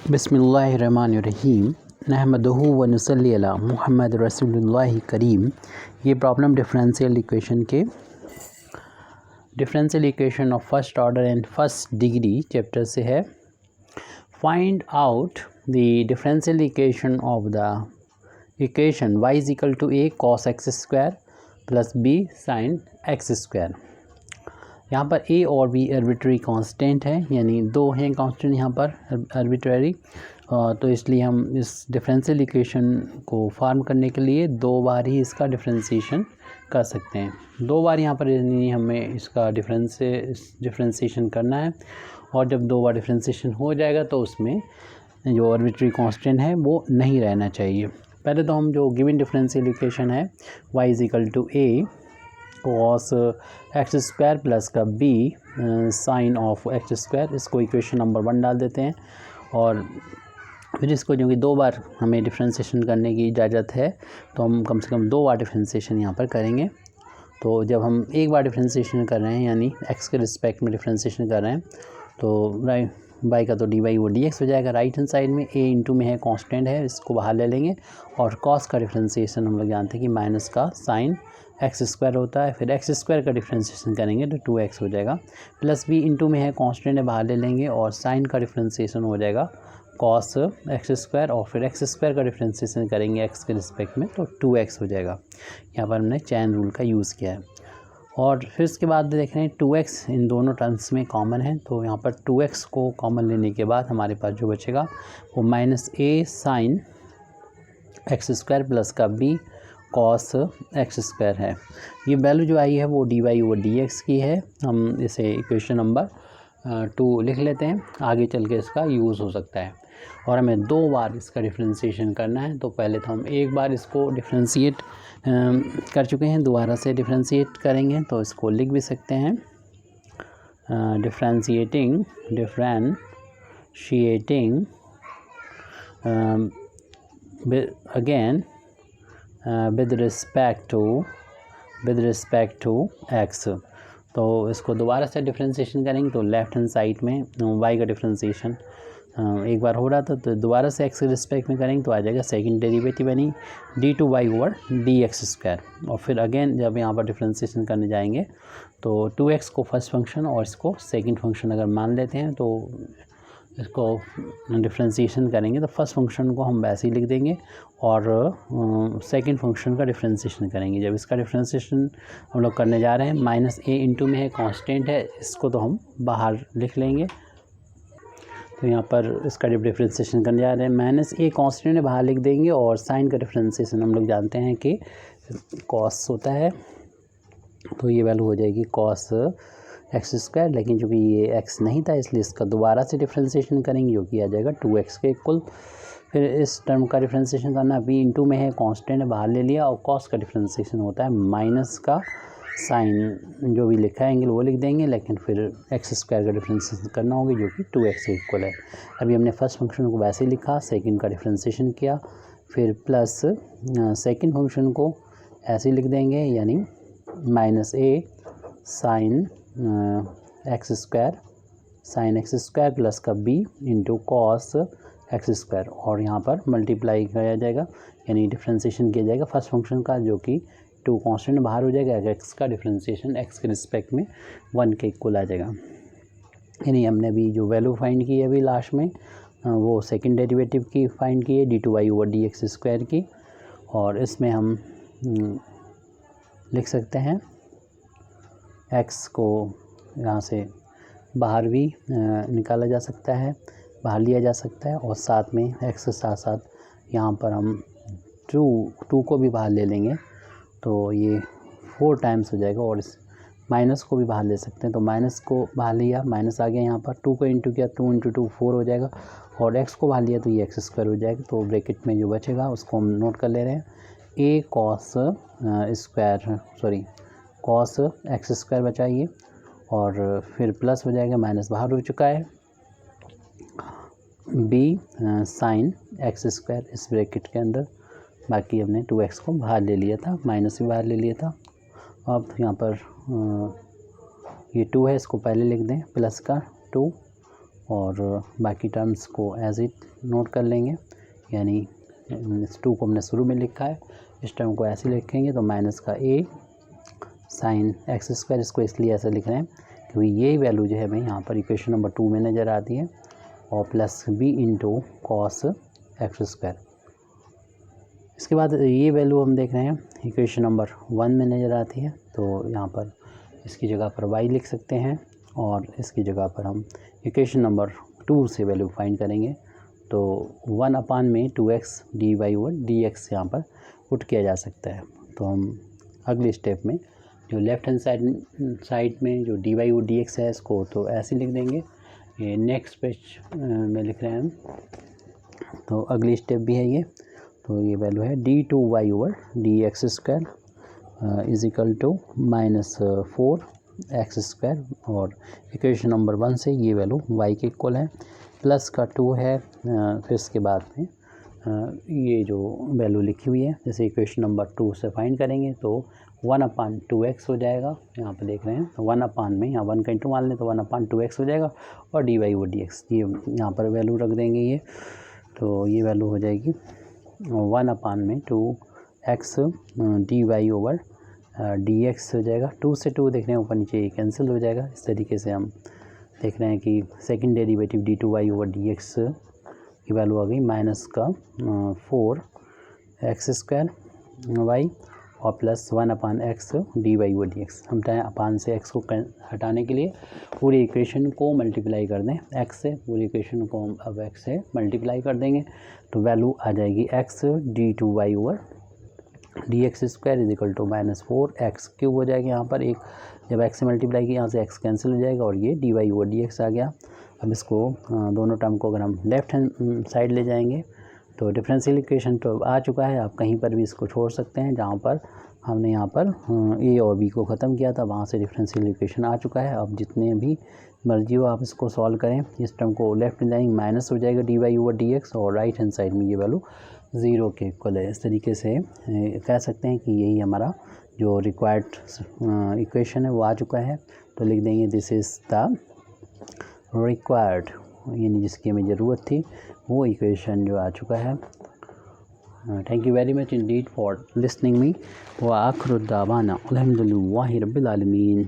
बिस्मिल्लाहिर्रहमानिर्रहीम नहमदुहु व नुसल्ली अला मुहम्मद रसूलुल्लाहि करीम। ये problem differential equation of first order and first degree chapter से है। Find out the differential equation of the equation y is equal to a cos x square plus b sin x square. यहाँ पर a और b arbitrary constant है, यानी दो हैं constant यहाँ पर आर्बिट्रेरी, तो इसलिए हम इस डिफरेंशियल इक्वेशन को फॉर्म करने के लिए दो बार ही इसका डिफरेंशिएशन कर सकते हैं। दो बार यहाँ पर यानी हमें इसका डिफरेंशिएशन करना है, और जब दो बार डिफरेंशिएशन हो जाएगा तो उसमें जो आर्बिट्रेरी कांस्टेंट है वो नहीं रहना चाहिए। पहले तो हम जो गिवन डिफरेंशियल इक्वेशन है y is equal to a cos x square plus का b sine of x square, इसको इक्वेशन नंबर 1 डाल देते हैं। और फिर इसको जो कि दो बार हमें डिफरेंशिएशन करने की इजाज़त है, तो हम कम से कम दो बार डिफरेंशिएशन यहाँ पर करेंगे। तो जब हम एक बार डिफरेंशिएशन कर रहे हैं यानी x के रिस्पेक्ट में डिफरेंशिएशन कर रहे हैं, तो राइट बाई का तो डी बाई वो डी एक्स हो जाएगा। राइट हैंड साइड में a इंटू में है कांस्टेंट है, इसको बाहर ले लेंगे। और cos का डिफरेंशिएशन हम लोग जानते हैं कि माइनस का साइन एक्स स्क्वायर होता है, फिर एक्स स्क्वायर का डिफरेंशिएशन करेंगे तो 2x हो जाएगा। प्लस b इंटू में है कांस्टेंट है, बाहर ले लेंगे, और साइन का डिफरेंशिएशन हो जाएगा cos एक्स स्क्वायर, और फिर एक्स स्क्वायर का डिफरेंशिएशन करेंगे x के रिस्पेक्ट में तो 2x हो जाएगा। यहाँ पर हमने चैन रूल का यूज़ किया है। और फिर इसके बाद देख रहे हैं 2x इन दोनों टर्म्स में कॉमन है, तो यहाँ पर 2x को कॉमन लेने के बाद हमारे पास जो बचेगा वो minus a sine x square plus का b cos एक्स स्क्वायर है। ये वैल्यू जो आई है वो d y over d x की है। हम इसे इक्वेशन नंबर 2 लिख लेते हैं, आगे चल के इसका यूज़ हो सकता है। और हमें दो बार इसका डिफरेंशिएशन करना है, तो पहले तो हम एक बार इसको डिफरेंशिएट कर चुके हैं, दोबारा से डिफरेंशिएट करेंगे तो इसको लिख भी सकते हैं differentiating again with respect to x। तो इसको दोबारा से डिफरेंशिएशन करेंगे तो लेफ्ट हैंड साइड में y का डिफरेंशिएशन एक बार हो रहा था, तो दोबारा से x के रिस्पेक्ट में करेंगे तो आ जाएगा सेकंड डेरिवेटिव यानी d2y ओवर dx स्क्वायर। और फिर अगेन जब यहाँ पर डिफरेंशिएशन करने जाएंगे तो 2x को फर्स्ट फंक्शन और इसको सेकंड फंक्शन अगर मान लेते हैं, तो इसको डिफरेंशिएशन करेंगे तो फर्स्ट फंक्शन को हम वैसे ही लिख देंगे और सेकंड फंक्शन का डिफरेंशिएशन करेंगे। जब इसका डिफरेंशिएशन हम लोग करने जा रहे हैं, माइनस a इंटू में है कांस्टेंट है, इसको तो हम बाहर लिख लेंगे। तो यहाँ पर इसका जब डिफरेंशिएशन करने जा रहे हैं, माइनस a कांस्टेंट है, बाहर लिख देंगे। और साइन का डिफरेंशिएशन हम लोग जानते हैं कि cos होता है, तो ये वैल्यू हो जाएगी cos एक्स स्क्वायर। लेकिन चूँकि ये x नहीं था इसलिए इसका दोबारा से डिफरेंशिएशन करेंगे, जो कि आ जाएगा 2x के इक्वल। फिर इस टर्म का डिफरेंशिएशन करना, b इंटू में है कांस्टेंट बाहर ले लिया, और cos का डिफरेंशिएशन होता है माइनस का साइन, जो भी लिखा है एंगल वो लिख देंगे, लेकिन फिर एक्स स्क्वायर का डिफरेंशिएशन करना होगा जो कि 2x के इक्वल है। अभी हमने फर्स्ट फंक्शन को वैसे ही लिखा, सेकंड का डिफरेंशिएशन किया, फिर प्लस सेकंड फंक्शन को ऐसे ही लिख देंगे यानी minus a sine x square plus का b into cos x square, और यहाँ पर मल्टीप्लाई किया जाएगा यानी डिफरेंशिएशन किया जाएगा फर्स्ट फंक्शन का, जो कि 2 कांस्टेंट बाहर हो जाएगा, x का डिफरेंशिएशन x के रिस्पेक्ट में 1 के इक्वल आ जाएगा। यानी हमने अभी जो वैल्यू फाइंड की है अभी लास्ट में, वो सेकंड डेरिवेटिव की फाइंड की है d2y ओवर dx स्क्वायर की। और इसमें हम लिख सकते हैं x को यहाँ से बाहर भी निकाला जा सकता है, बाहर लिया जा सकता है, और साथ में x के साथ साथ यहाँ पर हम 2 को भी बाहर ले लेंगे तो ये 4 टाइम्स हो जाएगा। और इस माइनस को भी बाहर ले सकते हैं, तो माइनस को बाहर लिया, माइनस आ गया यहाँ पर, 2 को इंटू किया, 2 इंटू 2 4 हो जाएगा, और x को बाहर लिया तो ये एक्स स्क्वायर हो जाएगा। तो ब्रैकेट में जो बचेगा उसको हम नोट कर ले रहे हैं, a cos एक्स स्क्वायर बचाइए, और फिर प्लस हो जाएगा, माइनस बाहर हो चुका है, b साइन एक्स स्क्वायर इस ब्रैकेट के अंदर, बाकी हमने 2x को बाहर ले लिया था, माइनस भी बाहर ले लिया था। अब यहाँ पर ये 2 है, इसको पहले लिख दें, प्लस का 2, और बाकी टर्म्स को एज इट नोट कर लेंगे, यानी इस 2 को हमने शुरू में लिखा है, इस टर्म को ऐसे लिखेंगे तो माइनस का a साइन एक्स स्क्वायर, इसको इसलिए ऐसे लिख रहे हैं क्योंकि ये वैल्यू जो है हमें यहाँ पर इक्वेशन नंबर 2 में नज़र आती है, और plus b into cos x square. इसके बाद ये वैल्यू हम देख रहे हैं इक्वेशन नंबर 1 में नज़र आती है, तो यहाँ पर इसकी जगह पर y लिख सकते हैं और इसकी जगह पर हम इक्वेशन नंबर 2 से वैल्यू फाइंड करेंगे। तो 1 अपान में 2x dy ओवर dx यहाँ पर पुट किया जा सकता है। तो हम अगले स्टेप में जो लेफ़्ट हैंड साइड में जो dy और dx है इसको तो ऐसे लिख देंगे, ये नेक्स्ट पेज में लिख रहे हैं हम, तो अगली स्टेप भी है ये। तो ये वैल्यू है d2y over dx square is equal to minus 4x square, और इक्वेशन नंबर 1 से ये वैल्यू y के इक्वल है, प्लस का 2 है, फिर इसके बाद में ये जो वैल्यू लिखी हुई है जैसे इक्वेशन नंबर 2 से फाइंड करेंगे तो 1 अपान 2x हो जाएगा, यहाँ पे देख रहे हैं तो 1 अपान में यहाँ 1 का इंटू मान लें तो 1 अपान 2x हो जाएगा, और dy ओवर dx ये यहाँ पर वैल्यू रख देंगे ये, तो ये वैल्यू हो जाएगी 1 अपान में 2x dy ओवर dx हो जाएगा। 2 से 2 देख रहे हैं ऊपर नीचे कैंसिल हो जाएगा। इस तरीके से हम देख रहे हैं कि second derivative d2y over dx की वैल्यू आ गई माइनस का 4x स्क्वायर y और प्लस 1 अपान x dy ओवर dx। हम चाहें अपान से x को हटाने के लिए पूरी इक्वेशन को मल्टीप्लाई कर दें x से, पूरी इक्वेशन को हम अब x से मल्टीप्लाई कर देंगे तो वैल्यू आ जाएगी x d2y over dx square is equal to minus 4x cube हो जाएगा। यहाँ पर एक जब x से मल्टीप्लाई किया यहाँ से x कैंसिल हो जाएगा और ये dy ओवर dx आ गया। अब इसको दोनों टर्म को अगर हम लेफ़्ट हैंड साइड ले जाएंगे तो डिफरेंशियल इक्वेशन तो आ चुका है, आप कहीं पर भी इसको छोड़ सकते हैं, जहाँ पर हमने यहाँ पर a और b को ख़त्म किया था वहाँ से डिफरेंशियल इक्वेशन आ चुका है। अब जितने भी मर्जी हो आप इसको सॉल्व करें, इस टर्म को लेफ्ट हैंड जाएंगे माइनस हो जाएगा dy ओवर dx और राइट हैंड साइड में ये वैल्यू 0 के इक्वल है। इस तरीके से कह सकते हैं कि यही हमारा जो रिक्वायर्ड इक्वेशन है वो आ चुका है। तो लिख देंगे दिस इज़ द रिक्वायर्ड, यानी जिसकी हमें ज़रूरत थी वो इक्वेशन जो आ चुका है। Thank you very much Indeed for listening me व आखिर दावाना अल्हम्दुलिल्लाहि रब्बिल आलमीन।